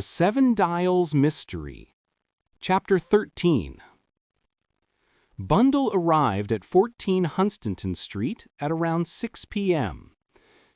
The Seven Dials Mystery, Chapter 13. Bundle arrived at 14 Hunstanton Street at around 6 p.m.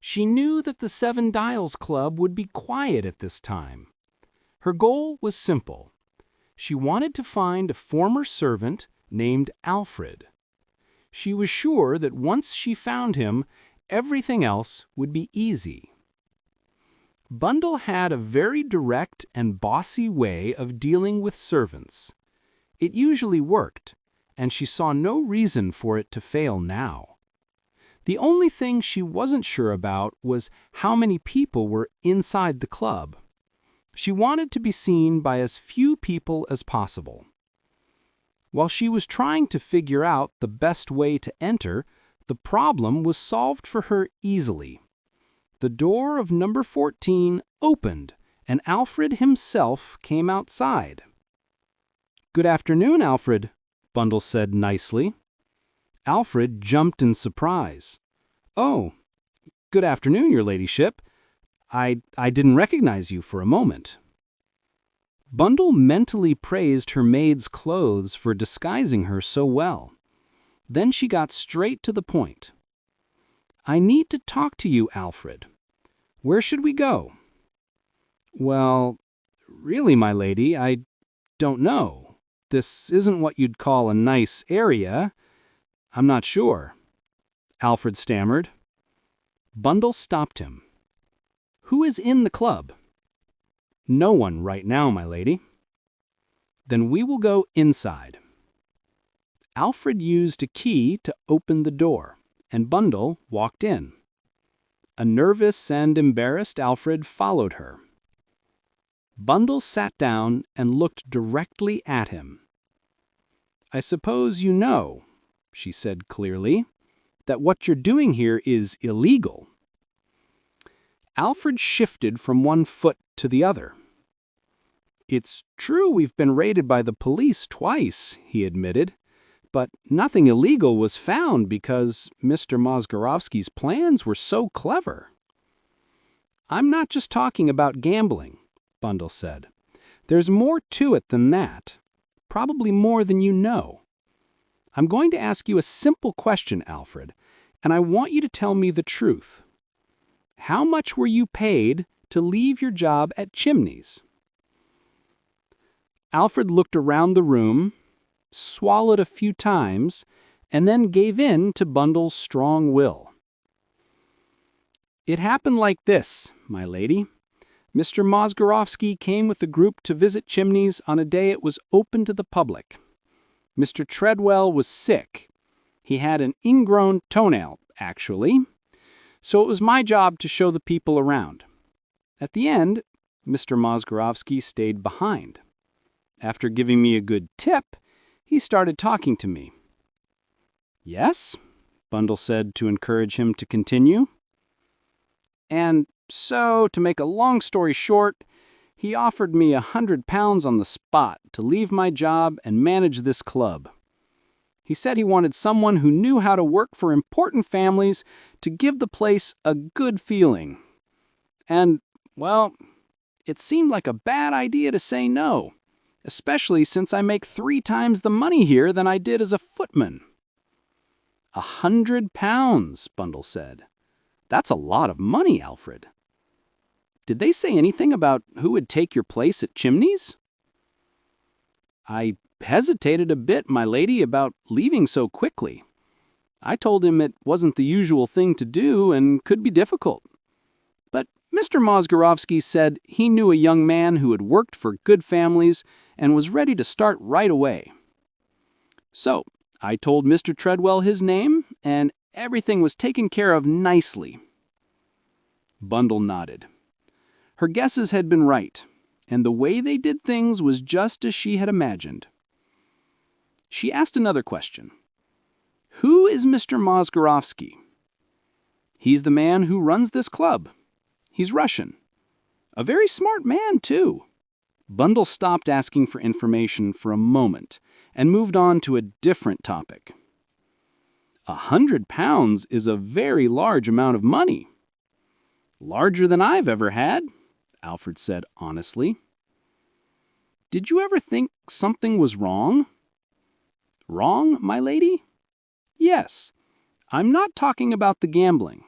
She knew that the Seven Dials Club would be quiet at this time. Her goal was simple. She wanted to find a former servant named Alfred. She was sure that once she found him, everything else would be easy. Bundle had a very direct and bossy way of dealing with servants. It usually worked, and she saw no reason for it to fail now. The only thing she wasn't sure about was how many people were inside the club. She wanted to be seen by as few people as possible. While she was trying to figure out the best way to enter, the problem was solved for her easily. The door of number 14 opened, and Alfred himself came outside. "Good afternoon, Alfred," Bundle said nicely. Alfred jumped in surprise. "Oh, good afternoon, your ladyship. I didn't recognize you for a moment." Bundle mentally praised her maid's clothes for disguising her so well. Then she got straight to the point. "I need to talk to you, Alfred. Where should we go?" "Well, really, my lady, I don't know. This isn't what you'd call a nice area. I'm not sure," Alfred stammered. Bundle stopped him. "Who is in the club?" "No one right now, my lady." "Then we will go inside." Alfred used a key to open the door, and Bundle walked in. A nervous and embarrassed Alfred followed her. Bundle sat down and looked directly at him. "I suppose you know," she said clearly, "that what you're doing here is illegal." Alfred shifted from one foot to the other. "It's true we've been raided by the police twice," he admitted, "but nothing illegal was found because Mr. Mozgorovsky's plans were so clever." "I'm not just talking about gambling," Bundle said. "There's more to it than that, probably more than you know. I'm going to ask you a simple question, Alfred, and I want you to tell me the truth. How much were you paid to leave your job at Chimneys?" Alfred looked around the room, swallowed a few times, and then gave in to Bundle's strong will. "It happened like this, my lady. Mr. Mozgorovsky came with a group to visit Chimneys on a day it was open to the public. Mr. Treadwell was sick. He had an ingrown toenail, actually. So it was my job to show the people around. At the end, Mr. Mozgorovsky stayed behind. After giving me a good tip, he started talking to me." "Yes?" Bundle said to encourage him to continue. "And so, to make a long story short, he offered me £100 on the spot to leave my job and manage this club. He said he wanted someone who knew how to work for important families to give the place a good feeling. And, well, it seemed like a bad idea to say no, especially since I make 3 times the money here than I did as a footman." £100, Bundle said. "That's a lot of money, Alfred. Did they say anything about who would take your place at Chimneys?" "I hesitated a bit, my lady, about leaving so quickly. I told him it wasn't the usual thing to do and could be difficult. But Mr. Mozgorovsky said he knew a young man who had worked for good families and was ready to start right away. So I told Mr. Treadwell his name, and everything was taken care of nicely." Bundle nodded. Her guesses had been right, and the way they did things was just as she had imagined. She asked another question. "Who is Mr. Mozgorovsky?" "He's the man who runs this club. He's Russian. A very smart man, too." Bundle stopped asking for information for a moment and moved on to a different topic. £100 is a very large amount of money." "Larger than I've ever had," Alfred said honestly. Did you ever think something was wrong? Wrong, my lady? Yes. I'm not talking about the gambling.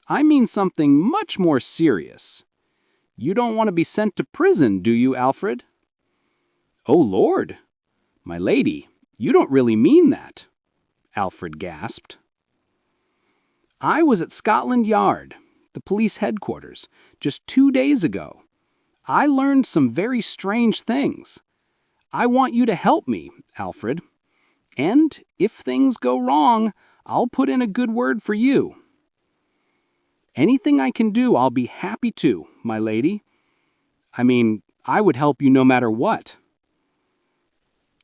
I mean something much more serious. You don't want to be sent to prison, do you, Alfred? Oh, Lord! My lady, you don't really mean that, Alfred gasped. I was at Scotland Yard, the police headquarters, just 2 days ago. I learned some very strange things. I want you to help me, Alfred. And if things go wrong, I'll put in a good word for you. Anything I can do, I'll be happy to, my lady. I mean, I would help you no matter what.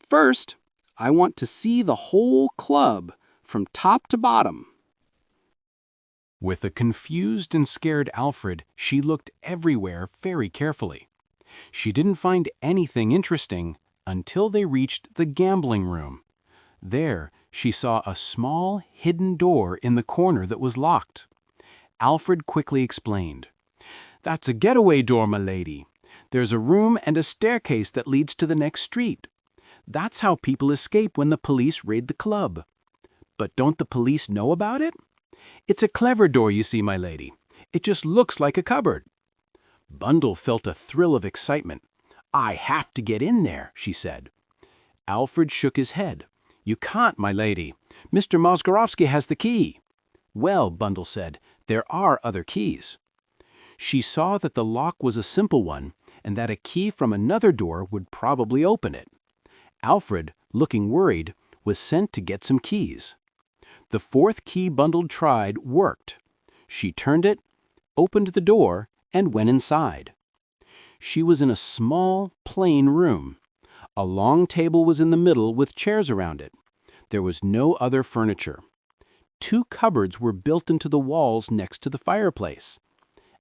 First, I want to see the whole club from top to bottom. With a confused and scared Alfred, she looked everywhere very carefully. She didn't find anything interesting until they reached the gambling room. There, she saw a small, hidden door in the corner that was locked. Alfred quickly explained, "That's a getaway door, my lady. There's a room and a staircase that leads to the next street. That's how people escape when the police raid the club." "But don't the police know about it?" "It's a clever door, you see, my lady. It just looks like a cupboard." Bundle felt a thrill of excitement. "I have to get in there," she said. Alfred shook his head. "You can't, my lady. Mr. Mozgorovsky has the key." "Well," Bundle said, "there are other keys." She saw that the lock was a simple one and that a key from another door would probably open it. Alfred, looking worried, was sent to get some keys. The fourth key Bundle tried worked. She turned it, opened the door, and went inside. She was in a small, plain room. A long table was in the middle with chairs around it. There was no other furniture. 2 cupboards were built into the walls next to the fireplace.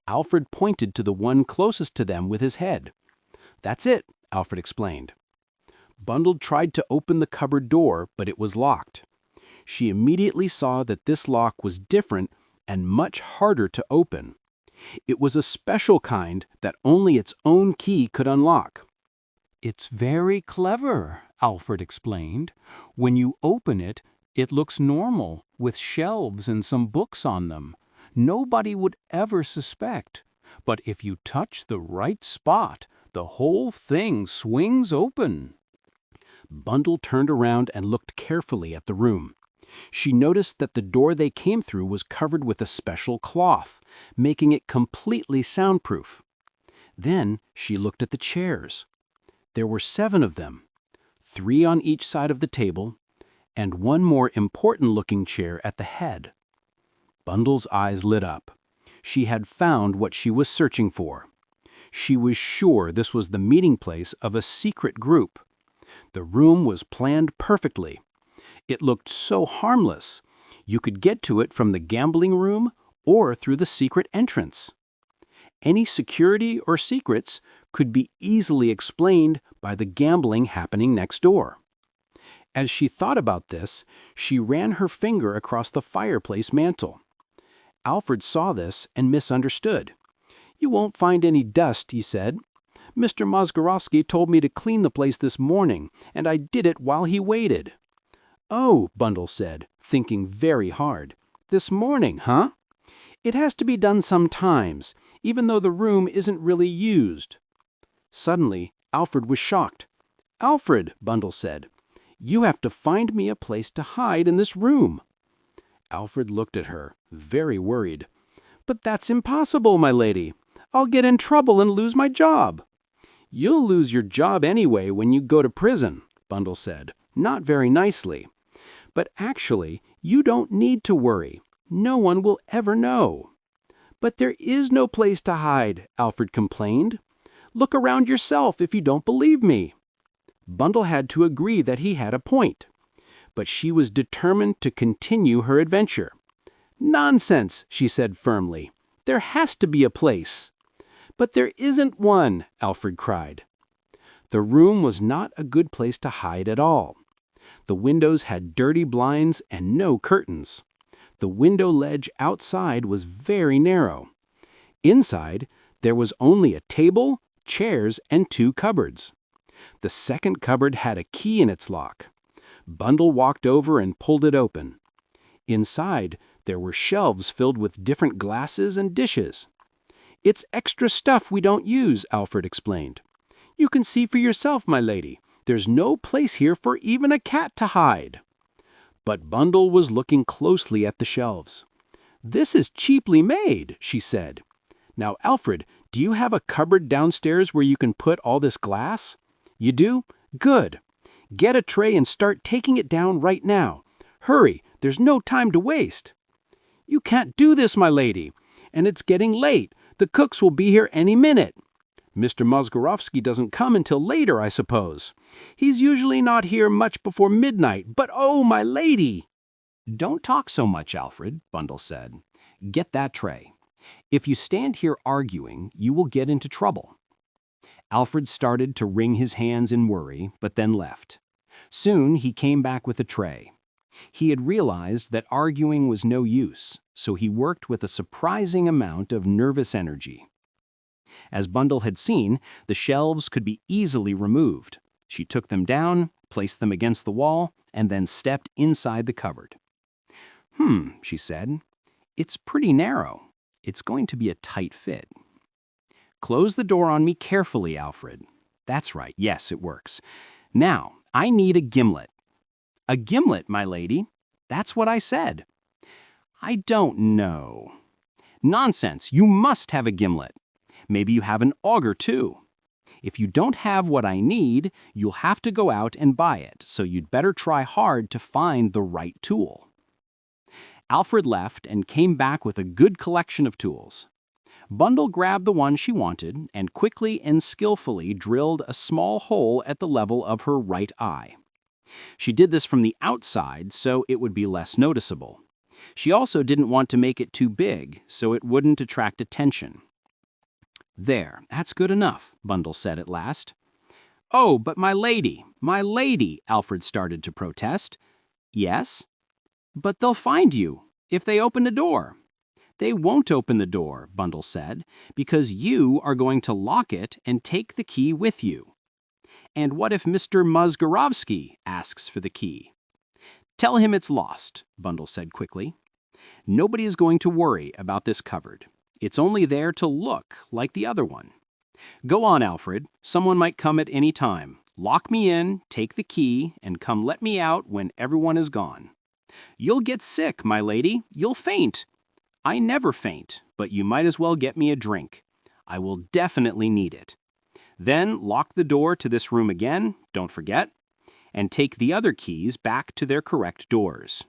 Alfred pointed to the one closest to them with his head. "That's it," Alfred explained. Bundle tried to open the cupboard door, but it was locked. She immediately saw that this lock was different and much harder to open. It was a special kind that only its own key could unlock. "It's very clever," Alfred explained. "When you open it, it looks normal, with shelves and some books on them. Nobody would ever suspect. But if you touch the right spot, the whole thing swings open." Bundle turned around and looked carefully at the room. She noticed that the door they came through was covered with a special cloth, making it completely soundproof. Then she looked at the chairs. There were 7 of them, 3 on each side of the table, and one more important-looking chair at the head. Bundle's eyes lit up. She had found what she was searching for. She was sure this was the meeting place of a secret group. The room was planned perfectly. It looked so harmless. You could get to it from the gambling room or through the secret entrance. Any security or secrets could be easily explained by the gambling happening next door. As she thought about this, she ran her finger across the fireplace mantel. Alfred saw this and misunderstood. "You won't find any dust," he said. "Mr. Mozgorovsky told me to clean the place this morning, and I did it while he waited." "Oh," Bundle said, thinking very hard. "This morning, huh? It has to be done sometimes, even though the room isn't really used." Suddenly, Alfred was shocked. "Alfred," Bundle said, "you have to find me a place to hide in this room." Alfred looked at her, very worried. "But that's impossible, my lady. I'll get in trouble and lose my job." "You'll lose your job anyway when you go to prison," Bundle said, not very nicely. "But actually, you don't need to worry. No one will ever know." "But there is no place to hide," Alfred complained. "Look around yourself if you don't believe me." Bundle had to agree that he had a point. But she was determined to continue her adventure. "Nonsense," she said firmly. "There has to be a place." "But there isn't one," Alfred cried. The room was not a good place to hide at all. The windows had dirty blinds and no curtains. The window ledge outside was very narrow. Inside, there was only a table, chairs, and 2 cupboards. The second cupboard had a key in its lock. Bundle walked over and pulled it open. Inside, there were shelves filled with different glasses and dishes. "It's extra stuff we don't use," Alfred explained. "You can see for yourself, my lady. There's no place here for even a cat to hide." But Bundle was looking closely at the shelves. "This is cheaply made," she said. "Now, Alfred, do you have a cupboard downstairs where you can put all this glass?" "You do? Good. Get a tray and start taking it down right now. Hurry, there's no time to waste." "You can't do this, my lady. And it's getting late. The cooks will be here any minute." "Mr. Mozgorovsky doesn't come until later, I suppose." "He's usually not here much before midnight, but oh, my lady!" "Don't talk so much, Alfred," Bundle said. "Get that tray. If you stand here arguing, you will get into trouble." Alfred started to wring his hands in worry, but then left. Soon he came back with a tray. He had realized that arguing was no use, so he worked with a surprising amount of nervous energy. As Bundle had seen, the shelves could be easily removed. She took them down, placed them against the wall, and then stepped inside the cupboard. She said. "It's pretty narrow. It's going to be a tight fit." "Close the door on me carefully, Alfred." "That's right. Yes, it works. Now, I need a gimlet." "A gimlet, my lady?" "That's what I said." "I don't know." "Nonsense. You must have a gimlet. Maybe you have an auger, too. If you don't have what I need, you'll have to go out and buy it, so you'd better try hard to find the right tool." Alfred left and came back with a good collection of tools. Bundle grabbed the one she wanted and quickly and skillfully drilled a small hole at the level of her right eye. She did this from the outside so it would be less noticeable. She also didn't want to make it too big so it wouldn't attract attention. "There, that's good enough," Bundle said at last. "Oh, but my lady, Alfred started to protest. "Yes? But they'll find you if they open the door." "They won't open the door," Bundle said, "because you are going to lock it and take the key with you." "And what if Mr. Mozgorovsky asks for the key?" "Tell him it's lost," Bundle said quickly. "Nobody is going to worry about this cupboard. It's only there to look like the other one. Go on, Alfred. Someone might come at any time. Lock me in, take the key, and come let me out when everyone is gone." "You'll get sick, my lady. You'll faint." "I never faint, but you might as well get me a drink. I will definitely need it. Then lock the door to this room again, don't forget, and take the other keys back to their correct doors.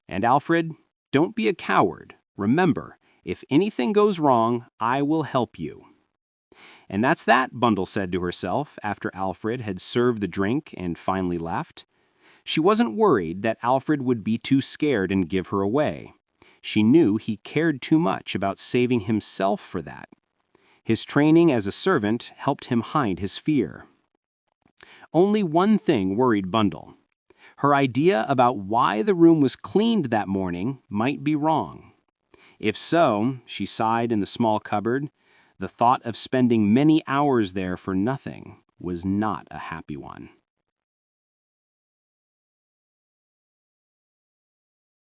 And Alfred, don't be a coward. Remember, if anything goes wrong, I will help you." "And that's that," Bundle said to herself after Alfred had served the drink and finally left. She wasn't worried that Alfred would be too scared and give her away. She knew he cared too much about saving himself for that. His training as a servant helped him hide his fear. Only one thing worried Bundle. Her idea about why the room was cleaned that morning might be wrong. If so, she sighed in the small cupboard, the thought of spending many hours there for nothing was not a happy one.